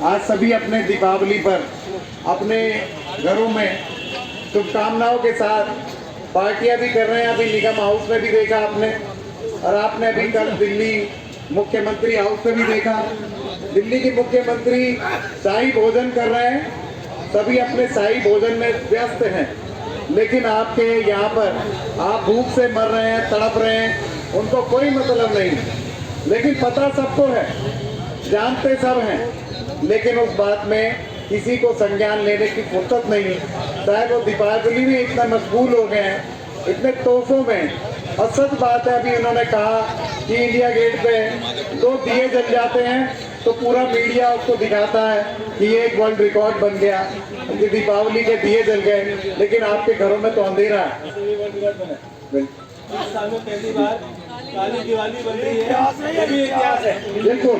आज सभी अपने दीपावली पर अपने घरों में शुभकामनाओं के साथ पार्टियां भी कर रहे हैं। अभी निगम हाउस में भी देखा आपने, और आपने अभी कल दिल्ली मुख्यमंत्री हाउस में भी देखा। दिल्ली के मुख्यमंत्री शाही भोजन कर रहे हैं, सभी अपने शाही भोजन में व्यस्त हैं, लेकिन आपके यहाँ पर आप भूख से मर रहे हैं, तड़प रहे हैं, उनको कोई मतलब नहीं। लेकिन पता सबको है, जानते सब हैं, लेकिन उस बात में किसी को संज्ञान लेने की फुर्सत नहीं। शायद वो दीपावली में इतना मशगूल हो गए हैं, इतने तोहफों में। और सच बात है, अभी उन्होंने कहा कि इंडिया गेट पे 2 दिए जल जाते हैं तो पूरा मीडिया उसको दिखाता है कि ये एक वर्ल्ड रिकॉर्ड बन गया कि दीपावली के दिए जल गए, लेकिन आपके घरों में तो अंधेरा है। पहली बार काली दिवाली बन रही है, ये भी इतिहास है। बिल्कुल,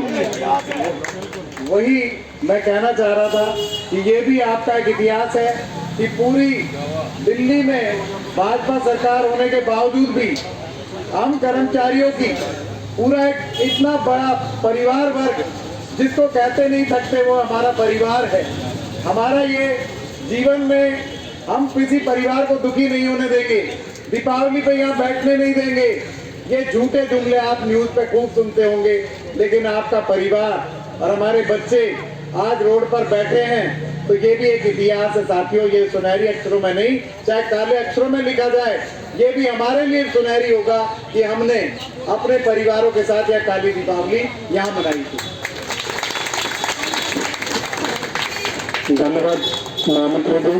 वही मैं कहना चाह रहा था कि ये भी आपका एक इतिहास है कि पूरी दिल्ली में भाजपा सरकार होने के बावजूद भी हम कर्मचारियों की पूरा एक इतना बड़ा परिवार वर्ग जिसको कहते नहीं सकते, वो हमारा परिवार है। हमारा ये जीवन में हम किसी परिवार को दुखी नहीं होने देंगे, दीपावली पे यहाँ बैठने नहीं देंगे। ये झूठे जुमले आप न्यूज पे खूब सुनते होंगे, लेकिन आपका परिवार और हमारे बच्चे आज रोड पर बैठे हैं तो ये भी एक इतिहास है साथियों। ये सुनहरी अक्षरों में नहीं, चाहे काले अक्षरों में लिखा जाए, ये भी हमारे लिए सुनहरी होगा कि हमने अपने परिवारों के साथ यह काली दीपावली यहाँ मनाई थी। धन्यवाद महामंत्री जी।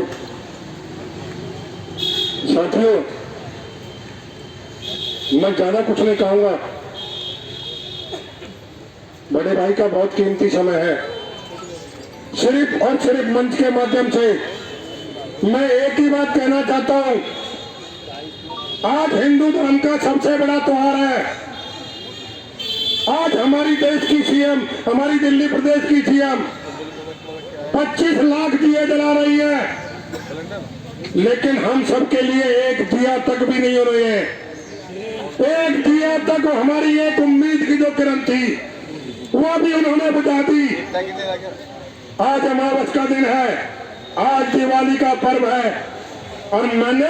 साथियों, मैं ज्यादा कुछ नहीं कहूंगा, बड़े भाई का बहुत कीमती समय है। सिर्फ और सिर्फ मंच के माध्यम से मैं एक ही बात कहना चाहता हूं, आज हिंदू धर्म का सबसे बड़ा त्योहार है। आज हमारी देश की सीएम, हमारी दिल्ली प्रदेश की सीएम 25 लाख दिए जला रही है, लेकिन हम सबके लिए एक दिया तक भी नहीं हो रहे हैं। एक दिया तक हमारी एक उम्मीद की जो किरण थी वो भी उन्होंने बुझा दी। आज अमावस का दिन है, आज दिवाली का पर्व है, और मैंने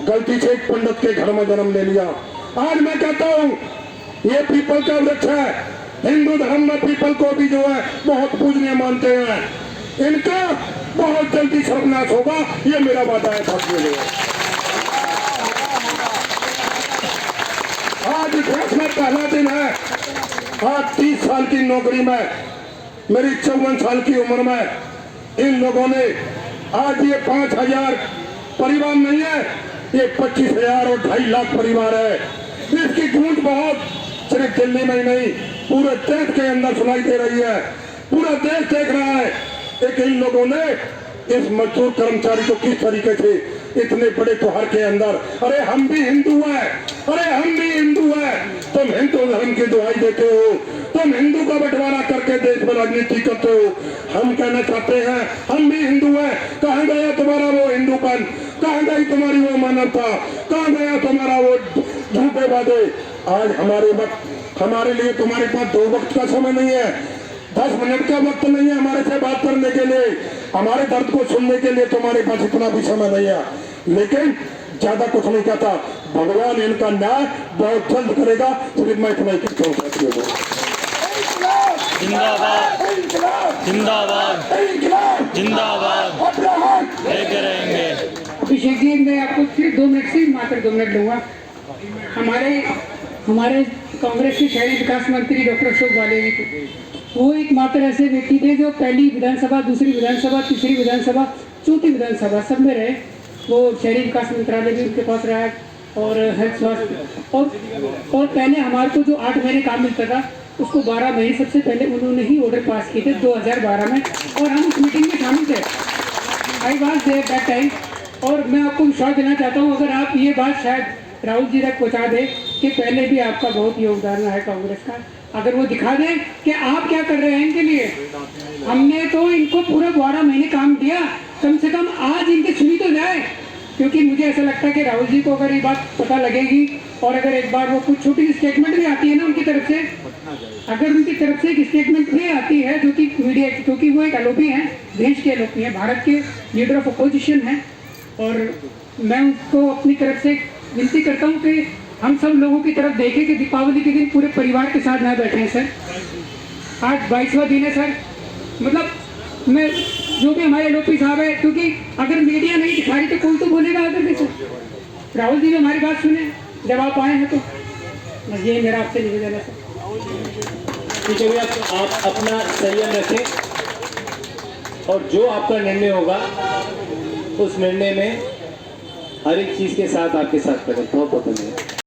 गलती से एक पंडित के घर में जन्म ले लिया। आज मैं कहता हूँ ये पीपल का वृक्ष है, हिंदू धर्म में पीपल को भी जो है बहुत पूजनीय मानते हैं। इनका बहुत जल्दी सर्वनाश होगा, ये मेरा वादा है साथियों। आज इतिहास में पहला दिन है। आज 30 साल की नौकरी में, मेरी 54 साल की उम्र में, इन लोगों ने आज ये 5000 परिवार नहीं है, ये 25,000 और 2.5 लाख परिवार है। इसकी गूंज बहुत सिर्फ दिल्ली में ही नहीं, पूरे देश के अंदर सुनाई दे रही है। पूरा देश देख रहा है कि इन लोगों ने इस मजदूर कर्मचारी को किस तरीके से इतने बड़े त्योहार के अंदर, अरे हम भी हिंदू हैं, अरे हम भी हिंदू हैं, तुम हिंदू धर्म की दुहाई देते हो, तुम हिंदू का बंटवारा करके देश में राजनीति करते हो। हम कहना चाहते हैं हम भी हिंदू हैं। कहाँ गया तुम्हारा वो हिंदूपन, कहाँ गई तुम्हारी वो मानवता, कहाँ गया तुम्हारा वो झूठे वादे। आज हमारे लिए तुम्हारे पास 2 वक्त का समय नहीं है, 10 मिनट का वक्त नहीं है हमारे से बात करने के लिए, हमारे दर्द को सुनने के लिए तुम्हारे पास इतना भी समय नहीं है। लेकिन ज्यादा कुछ नहीं कहता, भगवान इनका न्याय बहुत जल्द करेगा। सिर्फ मैं इतना ही कहता हूँ। जिंदाबाद जिंदाबाद जिंदाबाद लेके रहेंगे। अभिषेक जी, मैं आपको सिर्फ 2 मिनट से मात्र 2 मिनट दूंगा। हमारे कांग्रेस के शहरी विकास मंत्री डॉक्टर अशोक वाले जी, वो एकमात्र ऐसे व्यक्ति थे जो पहली विधानसभा, दूसरी विधानसभा, तीसरी विधानसभा, चौथी विधानसभा सब में रहे। वो शहरी विकास मंत्रालय भी उनके पास रहा है और हेल्थ स्वास्थ्य, और पहले हमारे को जो 8 महीने काम मिलता था उसको 12 महीने सबसे पहले उन्होंने ही ऑर्डर पास किए थे 2012 में, और हम उस मीटिंग में शामिल थे। I was there that time. और मैं आपको विश्वास देना चाहता हूँ, अगर आप ये बात शायद राहुल जी तक पहुँचा दें कि पहले भी आपका बहुत योगदान रहा है कांग्रेस का, अगर वो दिखा दें कि आप क्या कर रहे हैं इनके लिए। हमने तो इनको पूरा 12 महीने काम दिया, कम से कम आज इनकी सुनी तो जाए, क्योंकि मुझे ऐसा लगता है कि राहुल जी को अगर ये बात पता लगेगी और अगर एक बार वो कुछ छोटी सी स्टेटमेंट भी आती है ना उनकी तरफ से, अगर उनकी तरफ से एक स्टेटमेंट भी आती है जो कि मीडिया, क्योंकि वो एक आरोपी हैं, देश के आरोपी हैं, भारत के लीडर ऑफ अपोजिशन हैं, और मैं उनको अपनी तरफ से विनती करता हूँ कि हम सब लोगों की तरफ देखें कि दीपावली के दिन पूरे परिवार के साथ ना बैठे हैं सर। आज 22वां दिन है सर, मतलब मैं जो भी हमारे एलओपी साहब है, क्योंकि अगर मीडिया नहीं दिखा रही तो कोई तो बोलेगा आकर के सर। राहुल जी ने हमारी बात सुने जब आप आए हैं, तो बस ये मेरा आपसे निवेदन है सर। ठीक है भैया, आप अपना संयम रखें और जो आपका निर्णय होगा उस निर्णय में हर एक चीज के साथ आपके साथ करें। बहुत बहुत धन्यवाद।